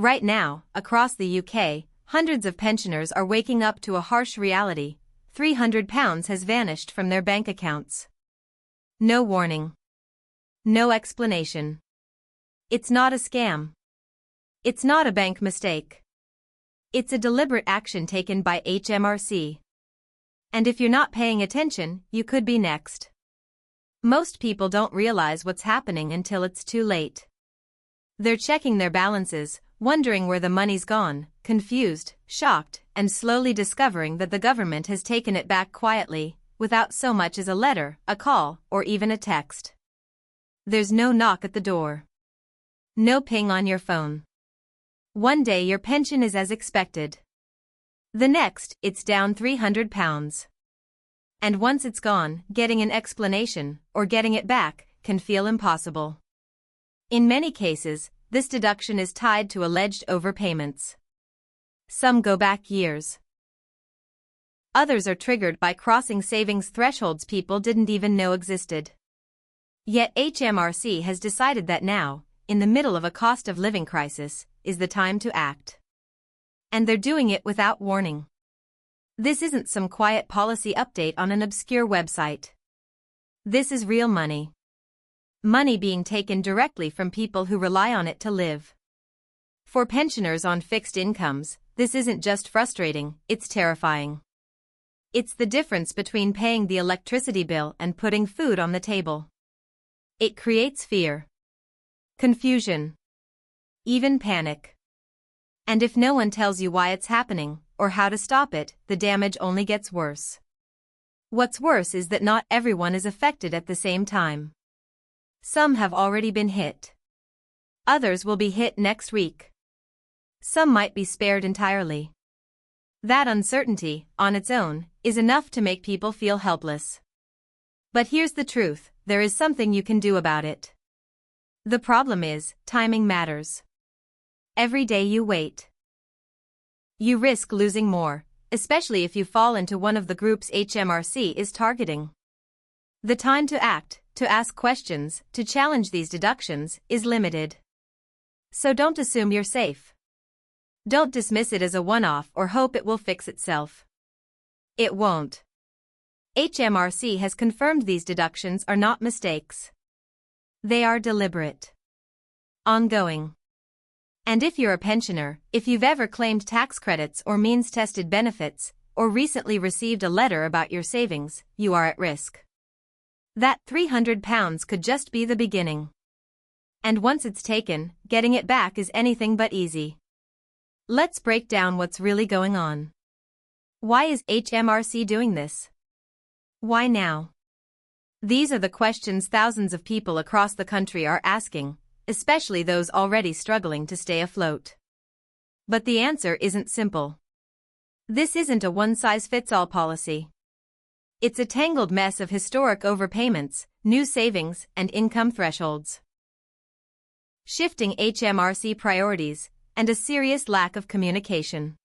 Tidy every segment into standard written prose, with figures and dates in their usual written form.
Right now, across the UK, hundreds of pensioners are waking up to a harsh reality. £300 has vanished from their bank accounts. No warning. No explanation. It's not a scam. It's not a bank mistake. It's a deliberate action taken by HMRC. And if you're not paying attention, you could be next. Most people don't realize what's happening until it's too late. They're checking their balances, wondering where the money's gone, confused, shocked, and slowly discovering that the government has taken it back quietly, without so much as a letter, a call, or even a text. There's no knock at the door. No ping on your phone. One day your pension is as expected. The next, it's down £300. And once it's gone, getting an explanation, or getting it back, can feel impossible. In many cases, this deduction is tied to alleged overpayments. Some go back years. Others are triggered by crossing savings thresholds people didn't even know existed. Yet HMRC has decided that now, in the middle of a cost of living crisis, is the time to act. And they're doing it without warning. This isn't some quiet policy update on an obscure website. This is real money. Money being taken directly from people who rely on it to live. For pensioners on fixed incomes, this isn't just frustrating, it's terrifying. It's the difference between paying the electricity bill and putting food on the table. It creates fear, confusion, even panic. And if no one tells you why it's happening, or how to stop it, the damage only gets worse. What's worse is that not everyone is affected at the same time. Some have already been hit. Others will be hit next week. Some might be spared entirely. That uncertainty, on its own, is enough to make people feel helpless. But here's the truth, there is something you can do about it. The problem is, timing matters. Every day you wait, you risk losing more, especially if you fall into one of the groups HMRC is targeting. The time to act, to ask questions, to challenge these deductions, is limited. So don't assume you're safe. Don't dismiss it as a one-off or hope it will fix itself. It won't. HMRC has confirmed these deductions are not mistakes. They are deliberate, ongoing. And if you're a pensioner, if you've ever claimed tax credits or means-tested benefits, or recently received a letter about your savings, you are at risk. That £300 could just be the beginning. And once it's taken, getting it back is anything but easy. Let's break down what's really going on. Why is HMRC doing this? Why now? These are the questions thousands of people across the country are asking, especially those already struggling to stay afloat. But the answer isn't simple. This isn't a one-size-fits-all policy. It's a tangled mess of historic overpayments, new savings, and income thresholds. Shifting HMRC priorities, and a serious lack of communication.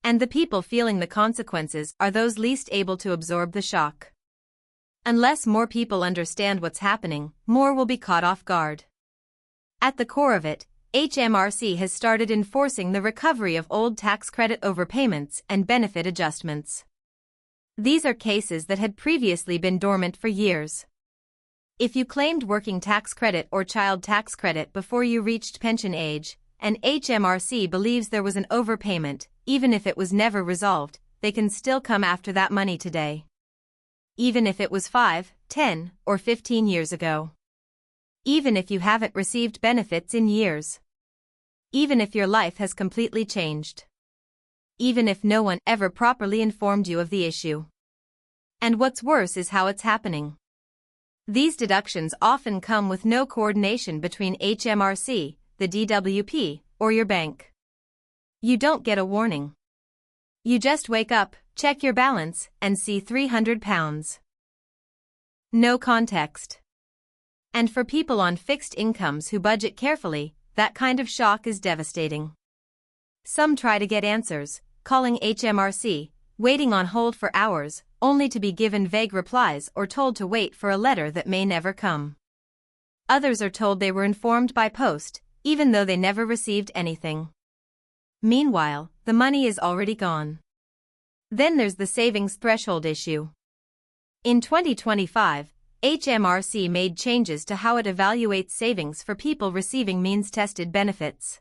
And the people feeling the consequences are those least able to absorb the shock. Unless more people understand what's happening, more will be caught off guard. At the core of it, HMRC has started enforcing the recovery of old tax credit overpayments and benefit adjustments. These are cases that had previously been dormant for years. If you claimed working tax credit or child tax credit before you reached pension age, and HMRC believes there was an overpayment, even if it was never resolved, they can still come after that money today. Even if it was 5, 10, or 15 years ago. Even if you haven't received benefits in years. Even if your life has completely changed. Even if no one ever properly informed you of the issue. And what's worse is how it's happening. These deductions often come with no coordination between HMRC, the DWP, or your bank. You don't get a warning. You just wake up, check your balance, and see £300. No context. And for people on fixed incomes who budget carefully, that kind of shock is devastating. Some try to get answers, calling HMRC, waiting on hold for hours, only to be given vague replies or told to wait for a letter that may never come. Others are told they were informed by post, even though they never received anything. Meanwhile, the money is already gone. Then there's the savings threshold issue. In 2025, HMRC made changes to how it evaluates savings for people receiving means-tested benefits.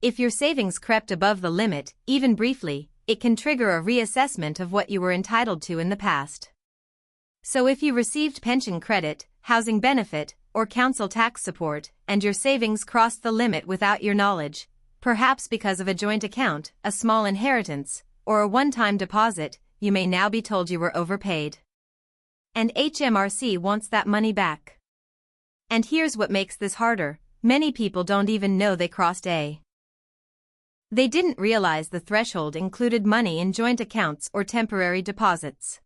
If your savings crept above the limit, even briefly, it can trigger a reassessment of what you were entitled to in the past. So if you received pension credit, housing benefit, or council tax support, and your savings crossed the limit without your knowledge, perhaps because of a joint account, a small inheritance, or a one-time deposit, you may now be told you were overpaid. And HMRC wants that money back. And here's what makes this harder: many people don't even know they crossed a. They didn't realize the threshold included money in joint accounts or temporary deposits.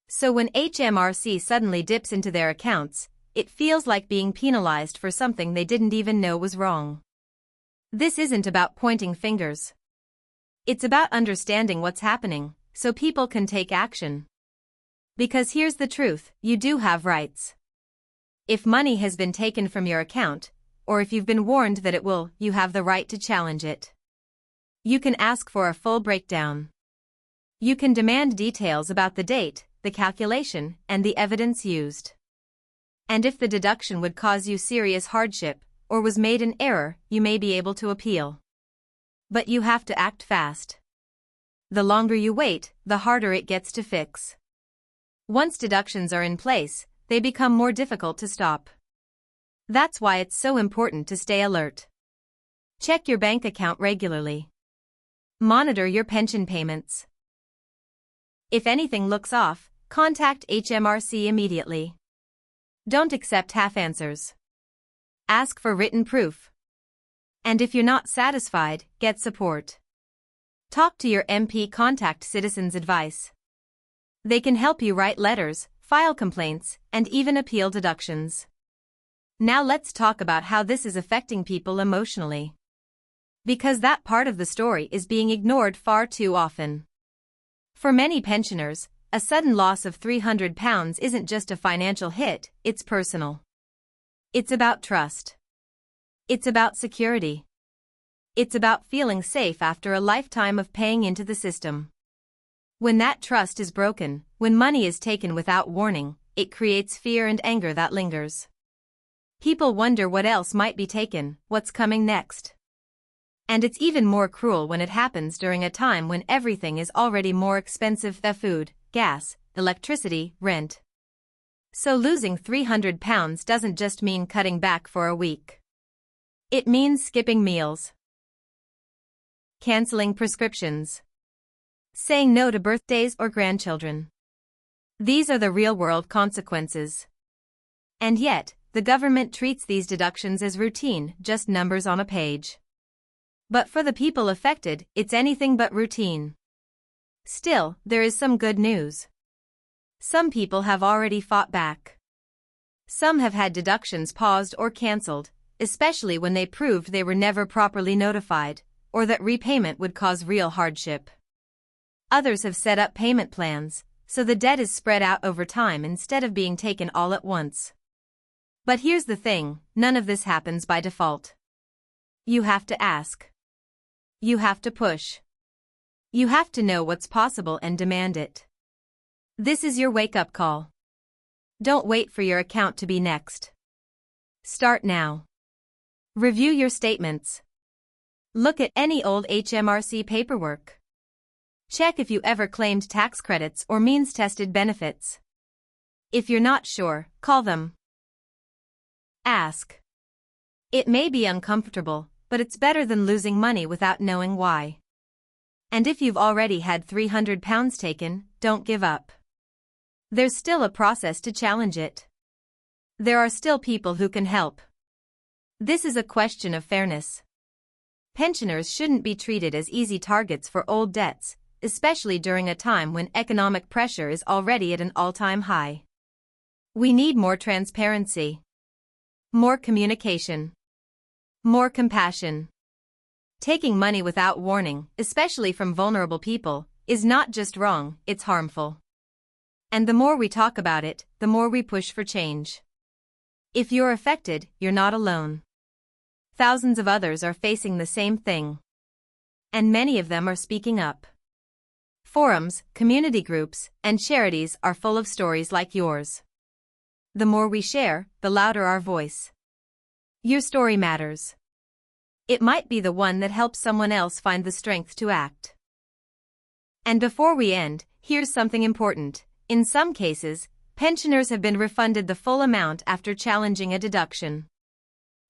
So when HMRC suddenly dips into their accounts, it feels like being penalized for something they didn't even know was wrong. This isn't about pointing fingers. It's about understanding what's happening, so people can take action. Because here's the truth: you do have rights. If money has been taken from your account, or if you've been warned that it will, you have the right to challenge it. You can ask for a full breakdown. You can demand details about the date, the calculation, and the evidence used. And if the deduction would cause you serious hardship, or was made in error, you may be able to appeal. But you have to act fast. The longer you wait, the harder it gets to fix. Once deductions are in place, they become more difficult to stop. That's why it's so important to stay alert. Check your bank account regularly. Monitor your pension payments. If anything looks off, contact HMRC immediately. Don't accept half answers. Ask for written proof. And if you're not satisfied, get support. Talk to your MP, contact Citizens Advice. They can help you write letters, file complaints, and even appeal deductions. Now let's talk about how this is affecting people emotionally. Because that part of the story is being ignored far too often. For many pensioners, a sudden loss of £300 isn't just a financial hit, it's personal. It's about trust. It's about security. It's about feeling safe after a lifetime of paying into the system. When that trust is broken, when money is taken without warning, it creates fear and anger that lingers. People wonder what else might be taken, what's coming next. And it's even more cruel when it happens during a time when everything is already more expensive: the food, gas, electricity, rent. So losing £300 doesn't just mean cutting back for a week. It means skipping meals, canceling prescriptions, saying no to birthdays or grandchildren. These are the real-world consequences. And yet, the government treats these deductions as routine, just numbers on a page. But for the people affected, it's anything but routine. Still, there is some good news. Some people have already fought back. Some have had deductions paused or cancelled, especially when they proved they were never properly notified, or that repayment would cause real hardship. Others have set up payment plans, so the debt is spread out over time instead of being taken all at once. But here's the thing: none of this happens by default. You have to ask. You have to push. You have to know what's possible and demand it. This is your wake-up call. Don't wait for your account to be next. Start now. Review your statements. Look at any old HMRC paperwork. Check if you ever claimed tax credits or means-tested benefits. If you're not sure, call them. Ask. It may be uncomfortable, but it's better than losing money without knowing why. And if you've already had £300 taken, don't give up. There's still a process to challenge it. There are still people who can help. This is a question of fairness. Pensioners shouldn't be treated as easy targets for old debts, especially during a time when economic pressure is already at an all-time high. We need more transparency, more communication, more compassion. Taking money without warning, especially from vulnerable people, is not just wrong, it's harmful. And the more we talk about it, the more we push for change. If you're affected, you're not alone. thousands of others are facing the same thing. And many of them are speaking up. Forums, community groups, and charities are full of stories like yours. The more we share, the louder our voice. Your story matters. It might be the one that helps someone else find the strength to act. And before we end, here's something important. In some cases, pensioners have been refunded the full amount after challenging a deduction.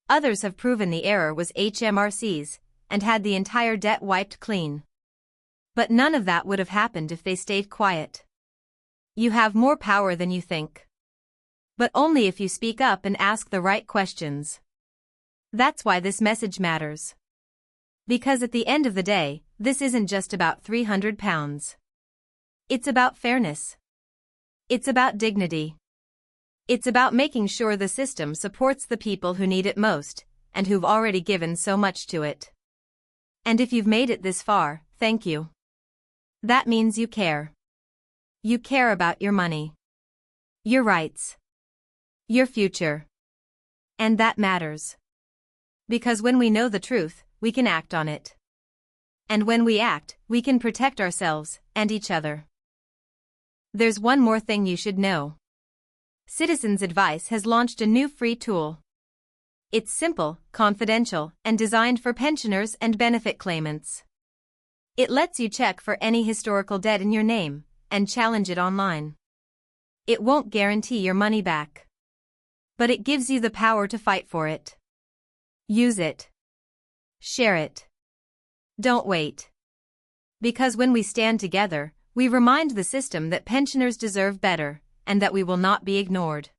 Others have proven the error was HMRC's and had the entire debt wiped clean. But none of that would have happened if they stayed quiet. You have more power than you think. But only if you speak up and ask the right questions. That's why this message matters. Because at the end of the day, this isn't just about £300. It's about fairness. It's about dignity. It's about making sure the system supports the people who need it most, and who've already given so much to it. And if you've made it this far, thank you. That means you care. You care about your money. Your rights. Your future. And that matters. Because when we know the truth, we can act on it. And when we act, we can protect ourselves and each other. There's one more thing you should know. Citizens Advice has launched a new free tool. It's simple, confidential, and designed for pensioners and benefit claimants. It lets you check for any historical debt in your name and challenge it online. It won't guarantee your money back. But it gives you the power to fight for it. Use it. Share it. Don't wait. Because when we stand together, we remind the system that pensioners deserve better, and that we will not be ignored.